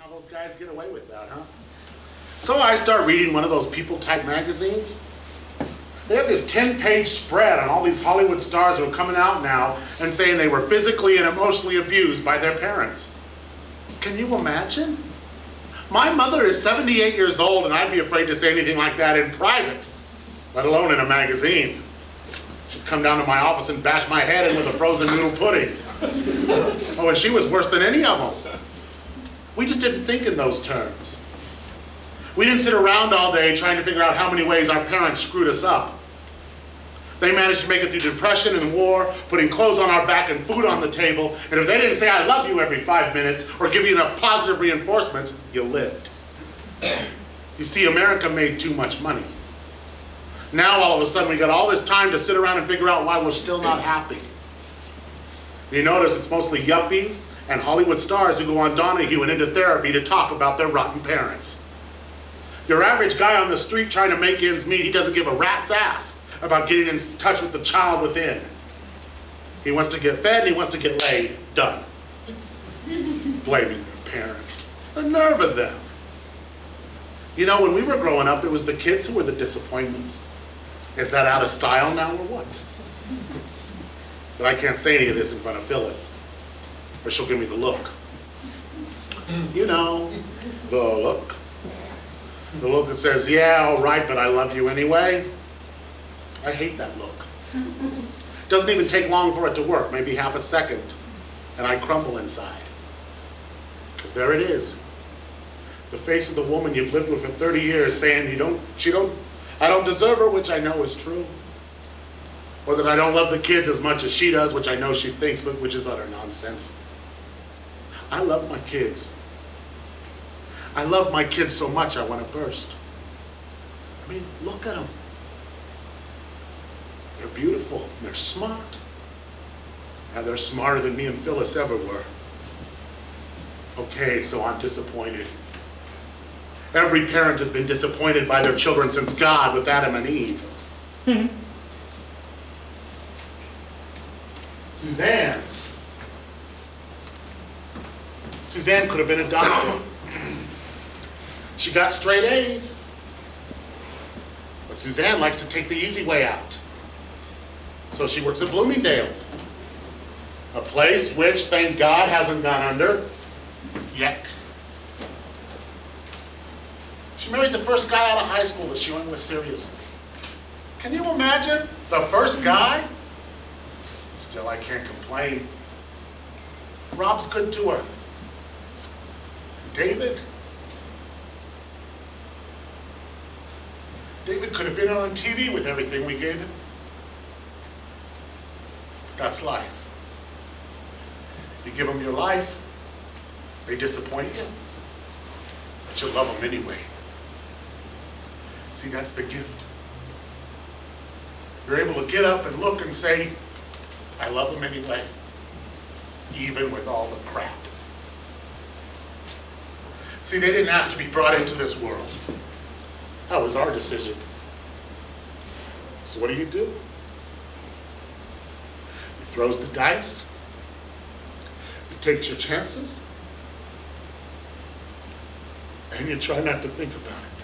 How those guys get away with that, huh? So I start reading one of those People-type magazines. They have this 10-page spread on all these Hollywood stars who are coming out now and saying they were physically and emotionally abused by their parents. Can you imagine? My mother is 78 years old, and I'd be afraid to say anything like that in private, let alone in a magazine. She'd come down to my office and bash my head in with a frozen noodle pudding. Oh, and she was worse than any of them. We just didn't think in those terms. We didn't sit around all day trying to figure out how many ways our parents screwed us up. They managed to make it through depression and war, putting clothes on our back and food on the table, and if they didn't say I love you every 5 minutes or give you enough positive reinforcements, you lived. You see, America made too much money. Now all of a sudden we got all this time to sit around and figure out why we're still not happy. You notice it's mostly yuppies and Hollywood stars who go on Donahue and into therapy to talk about their rotten parents. Your average guy on the street trying to make ends meet, he doesn't give a rat's ass about getting in touch with the child within. He wants to get fed and he wants to get laid. Done. Blaming their parents. The nerve of them. You know, when we were growing up, it was the kids who were the disappointments. Is that out of style now or what? But I can't say any of this in front of Phyllis, or she'll give me the look. You know, the look. The look that says, yeah, all right, but I love you anyway. I hate that look. Doesn't even take long for it to work, maybe half a second, and I crumble inside. Because there it is. The face of the woman you've lived with for 30 years saying I don't deserve her, which I know is true. Or that I don't love the kids as much as she does, which I know she thinks, but which is utter nonsense. I love my kids. I love my kids so much I want to burst. I mean, look at them. They're beautiful, and they're smart. And they're smarter than me and Phyllis ever were. Okay, so I'm disappointed. Every parent has been disappointed by their children since God with Adam and Eve. Suzanne. Suzanne could have been a doctor. She got straight A's. But Suzanne likes to take the easy way out. So she works at Bloomingdale's. A place which, thank God, hasn't gone under yet. She married the first guy out of high school that she went with seriously. Can you imagine? The first guy? Still, I can't complain. Rob's good to her. David? David could have been on TV with everything we gave him. That's life. You give them your life, they disappoint you, but you love them anyway. See, that's the gift. You're able to get up and look and say, I love them anyway, even with all the crap. See, they didn't ask to be brought into this world. That was our decision. So what do? He throws the dice. He takes your chances. And you try not to think about it.